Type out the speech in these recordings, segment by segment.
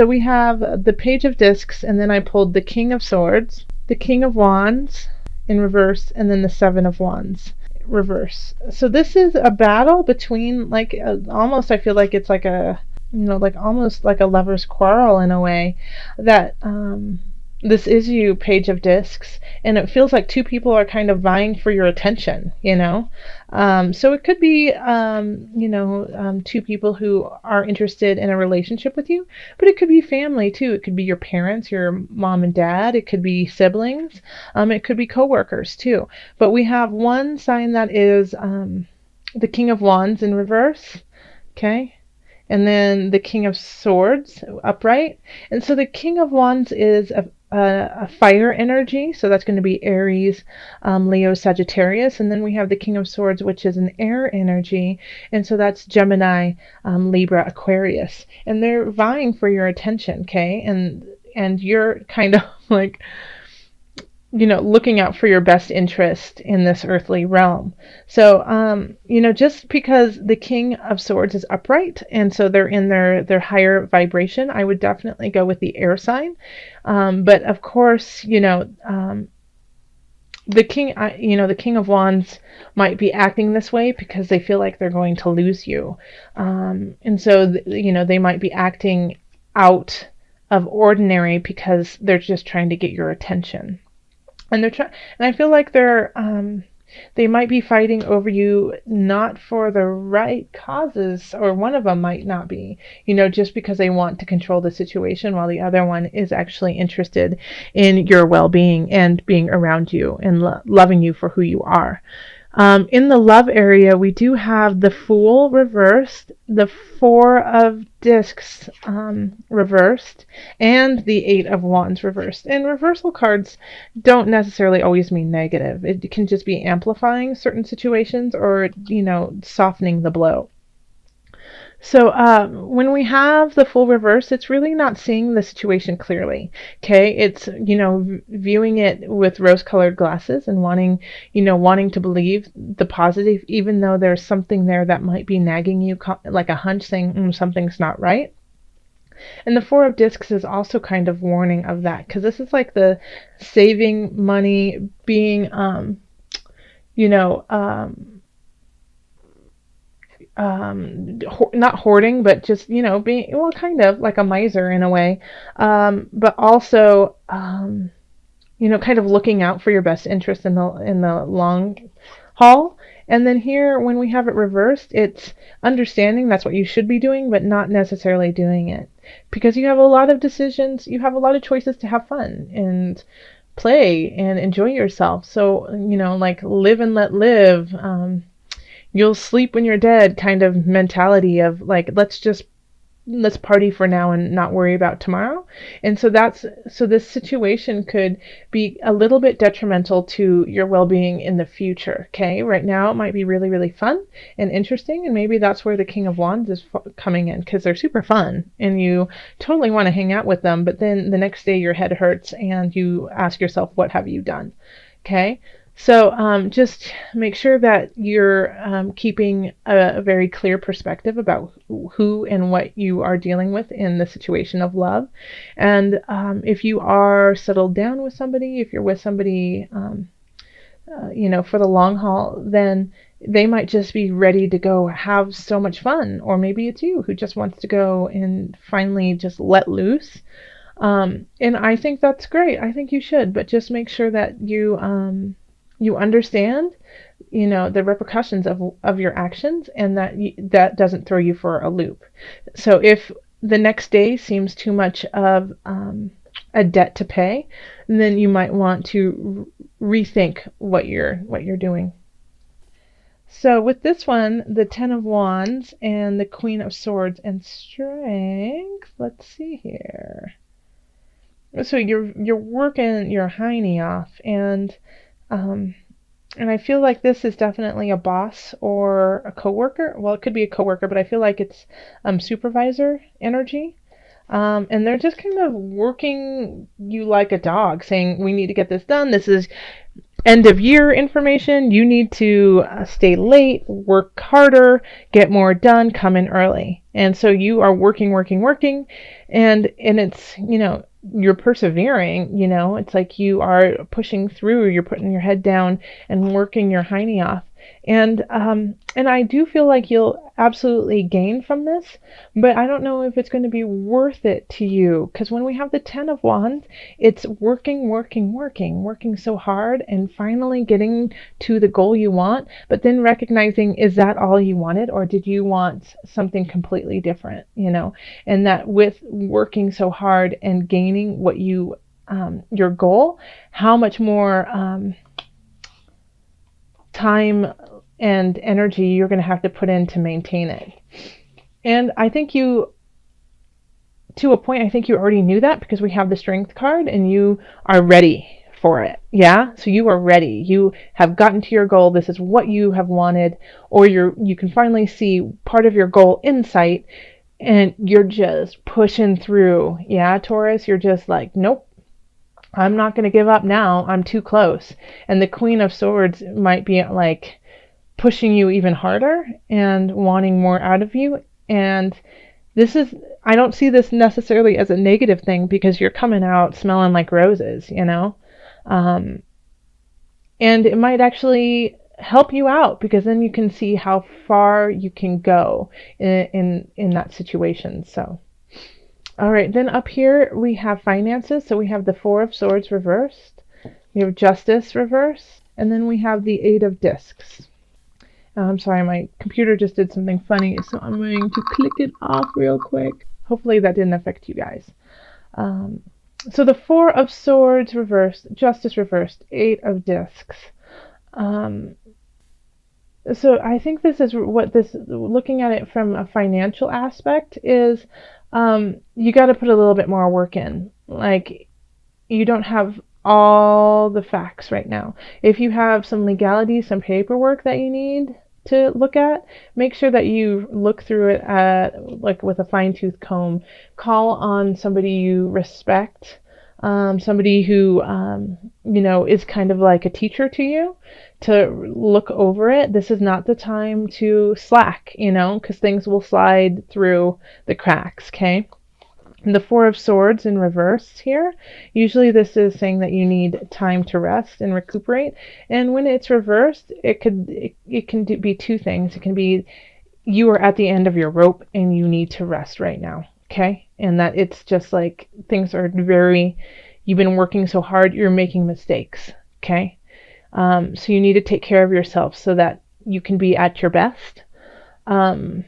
So we have the Page of Discs, and then I pulled the King of Swords, the King of Wands in reverse, and then the Seven of Wands reverse. So this is a battle between, like, almost, I feel like it's like a, like almost like a lover's quarrel in a way, that this is you, Page of Discs, and it feels like two people are kind of vying for your attention, so it could be, two people who are interested in a relationship with you, but it could be family too. It could be your parents, your mom and dad. It could be siblings. It could be coworkers too. But we have one sign that is the King of Wands in reverse. Okay. And then the King of Swords upright. And so the King of Wands is a fire energy, so that's going to be Aries, Leo, Sagittarius. And then we have the King of Swords, which is an air energy, and so that's Gemini, Libra, Aquarius. And they're vying for your attention, okay? And you're kind of like, looking out for your best interest in this earthly realm. So, just because the King of Swords is upright, and so they're in their higher vibration, I would definitely go with the air sign. But of course, the King of Wands might be acting this way because they feel like they're going to lose you. And so, they might be acting out of ordinary because they're just trying to get your attention. And I feel like they might be fighting over you not for the right causes, or one of them might not be, just because they want to control the situation, while the other one is actually interested in your well-being and being around you and loving you for who you are. In the love area, we do have the Fool reversed, the Four of Discs reversed, and the Eight of Wands reversed. And reversal cards don't necessarily always mean negative. It can just be amplifying certain situations, or, softening the blow. So when we have the Fool reverse, it's really not seeing the situation clearly. Okay, it's viewing it with rose-colored glasses and wanting to believe the positive, even though there's something there that might be nagging you, like a hunch saying something's not right. And the Four of Discs is also kind of warning of that, because this is like the saving money, being not hoarding, but just being, well, kind of like a miser in a way, but also kind of looking out for your best interest in the long haul. And then here, when we have it reversed, it's understanding that's what you should be doing, but not necessarily doing it, because you have a lot of decisions, you have a lot of choices to have fun and play and enjoy yourself. So like live and let live, you'll sleep when you're dead kind of mentality of like, let's party for now and not worry about tomorrow. And so this situation could be a little bit detrimental to your well-being in the future. Okay, right now it might be really, really fun and interesting, and maybe that's where the King of Wands is coming in, because they're super fun and you totally want to hang out with them, but then the next day your head hurts and you ask yourself, what have you done? Okay. So just make sure that you're keeping a very clear perspective about who and what you are dealing with in the situation of love. And if you are settled down with somebody, if you're with somebody, for the long haul, then they might just be ready to go have so much fun. Or maybe it's you who just wants to go and finally just let loose. And I think that's great. I think you should, but just make sure that you understand, the repercussions of your actions, and that doesn't throw you for a loop. So if the next day seems too much of a debt to pay, then you might want to rethink what you're doing. So with this one, the Ten of Wands and the Queen of Swords and Strength, let's see here. So you're working your hiney off, and I feel like this is definitely a boss or a coworker. Well, it could be a coworker, but I feel like it's supervisor energy. And they're just kind of working you like a dog, saying, we need to get this done. This is end of year information. You need to stay late, work harder, get more done, come in early. And so you are working, working, working, and it's, you're persevering, it's like you are pushing through, you're putting your head down and working your hiney off. And I do feel like you'll absolutely gain from this, but I don't know if it's going to be worth it to you, because when we have the 10 of Wands, it's working, working, working, working so hard and finally getting to the goal you want, but then recognizing, is that all you wanted, or did you want something completely different, And that with working so hard and gaining what your goal, how much more time and energy you're going to have to put in to maintain it. And I think to a point, I think you already knew that, because we have the Strength card and you are ready for it. Yeah? So you are ready. You have gotten to your goal. This is what you have wanted, or you can finally see part of your goal in sight, and you're just pushing through. Yeah, Taurus, you're just like, nope, I'm not going to give up now. I'm too close. And the Queen of Swords might be like pushing you even harder and wanting more out of you. And I don't see this necessarily as a negative thing, because you're coming out smelling like roses, and it might actually help you out, because then you can see how far you can go in that situation. So, all right, then up here we have finances. So we have the 4 of Swords reversed, we have Justice reversed, and then we have the 8 of Discs. I'm sorry, my computer just did something funny, so I'm going to click it off real quick. Hopefully that didn't affect you guys. So the 4 of Swords reversed, Justice reversed, 8 of Discs. So I think this is what this, looking at it from a financial aspect, is you got to put a little bit more work in. Like, you don't have all the facts right now. If you have some legalities, some paperwork that you need to look at, make sure that you look through it like with a fine-tooth comb. Call on somebody you respect, somebody who is kind of like a teacher to you, to look over it. This is not the time to slack, because things will slide through the cracks. Okay. The 4 of Swords in reverse here, usually this is saying that you need time to rest and recuperate. And when it's reversed, it can be two things. It can be you are at the end of your rope and you need to rest right now, okay? And that it's just like things are you've been working so hard, you're making mistakes, okay? So you need to take care of yourself so that you can be at your best. Or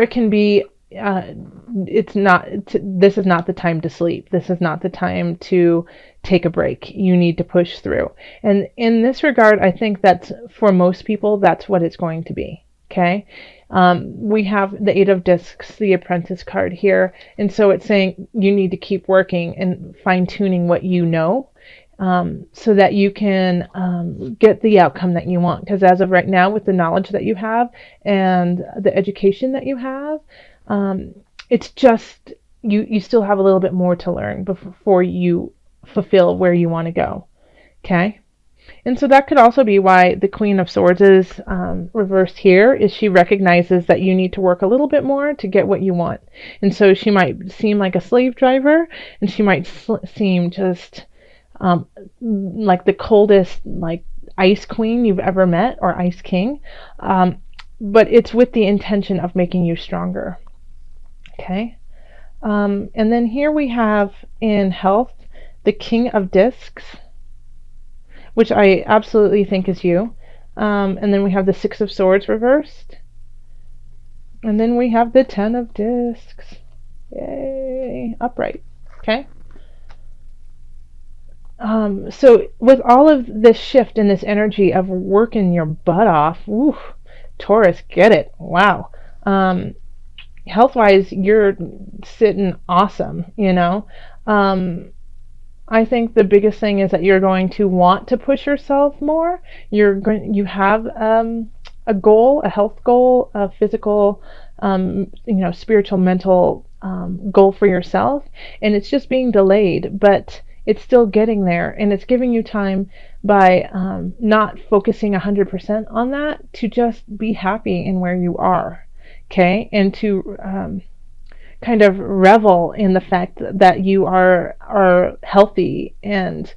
it can be this is not the time to sleep. This is not the time to take a break. You need to push through. And in this regard, I think that's, for most people, that's what it's going to be. Okay. We have the 8 of Discs, the Apprentice card here. And so it's saying you need to keep working and fine tuning what you know, so that you can get the outcome that you want. Because as of right now, with the knowledge that you have and the education that you have, it's just you still have a little bit more to learn before you fulfill where you want to go. Okay. And so that could also be why the Queen of Swords is reversed here, is she recognizes that you need to work a little bit more to get what you want. And so she might seem like a slave driver, and she might seem just like the coldest, like, ice queen you've ever met, or ice king. But it's with the intention of making you stronger. Okay. And then here we have in health the King of Discs, which I absolutely think is you. And then we have the 6 of Swords reversed. And then we have the 10 of Discs. Yay. Upright. Okay. So with all of this shift in this energy of working your butt off, woo, Taurus, get it. Wow. Health-wise, you're sitting awesome, I think the biggest thing is that you're going to want to push yourself more. You have a goal, a health goal, a physical, spiritual, mental goal for yourself, and it's just being delayed. But it's still getting there, and it's giving you time by not focusing 100% on that to just be happy in where you are, okay, and to kind of revel in the fact that you are healthy and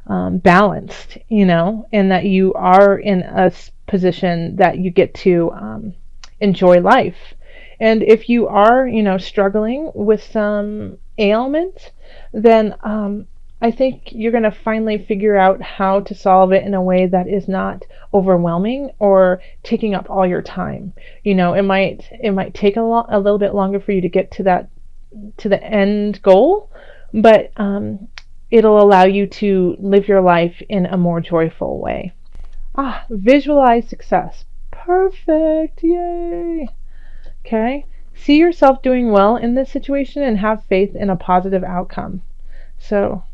balanced, and that you are in a position that you get to enjoy life. And if you are, struggling with some ailment, then I think you're going to finally figure out how to solve it in a way that is not overwhelming or taking up all your time. It might take a little bit longer for you to get to the end goal, but it'll allow you to live your life in a more joyful way. Visualize success. Perfect. Yay. Okay. See yourself doing well in this situation and have faith in a positive outcome. So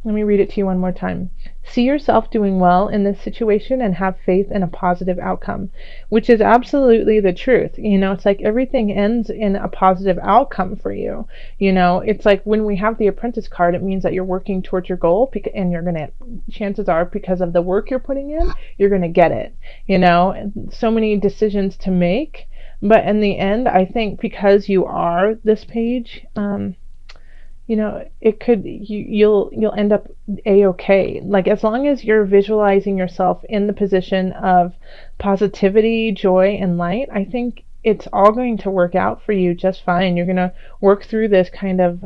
let me read it to you one more time. See yourself doing well in this situation and have faith in a positive outcome, which is absolutely the truth. It's like everything ends in a positive outcome for you. It's like when we have the apprentice card, it means that you're working towards your goal, and you're going to, chances are, because of the work you're putting in, you're going to get it. So many decisions to make, but in the end, I think because you are this page, you'll end up a-okay. Like, as long as you're visualizing yourself in the position of positivity, joy, and light, I think it's all going to work out for you just fine. You're going to work through this kind of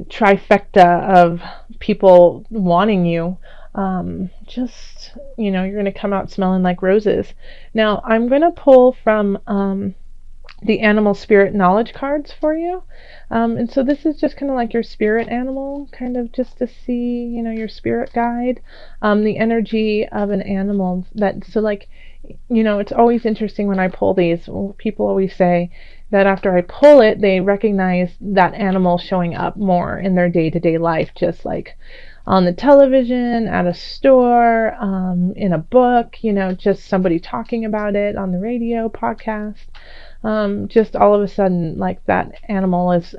trifecta of people wanting you. You're going to come out smelling like roses. Now, I'm going to pull from the animal spirit knowledge cards for you. And so this is just kind of like your spirit animal, kind of just to see, your spirit guide, the energy of an animal. It's always interesting when I pull these. People always say that after I pull it, they recognize that animal showing up more in their day-to-day life, just like on the television, at a store, in a book, just somebody talking about it on the radio, podcast. Just all of a sudden, like, that animal is,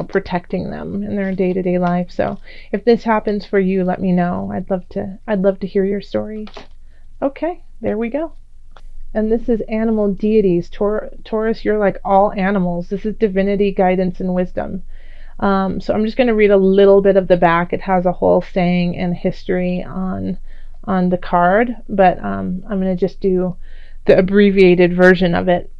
protecting them in their day-to-day life. So if this happens for you, let me know. I'd love to hear your stories. Okay, there we go. And this is animal deities. Taurus, you're like all animals. This is divinity, guidance, and wisdom. So I'm just going to read a little bit of the back. It has a whole saying and history on the card, but I'm going to just do the abbreviated version of it.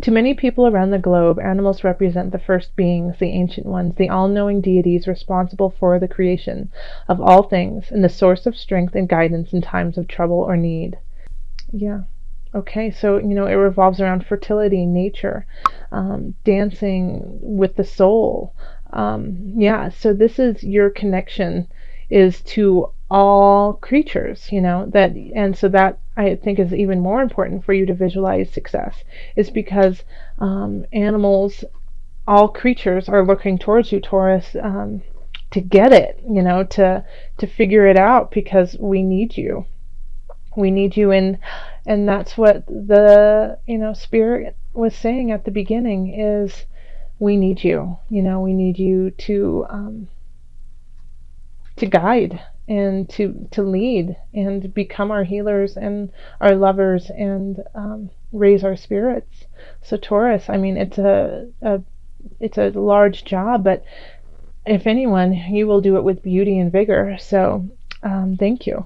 To many people around the globe, animals represent the first beings, the ancient ones, the all-knowing deities responsible for the creation of all things, and the source of strength and guidance in times of trouble or need. Yeah. Okay, so, it revolves around fertility, nature, dancing with the soul. So this is your connection is to all creatures, and so that I think is even more important for you to visualize success, is because animals, all creatures are looking towards you, Taurus, to get it, to figure it out, because we need you. We need you, and that's what the spirit was saying at the beginning, is we need you. We need you to guide and to lead and become our healers and our lovers and raise our spirits. So Taurus, it's a large job, but if anyone, you will do it with beauty and vigor. So thank you.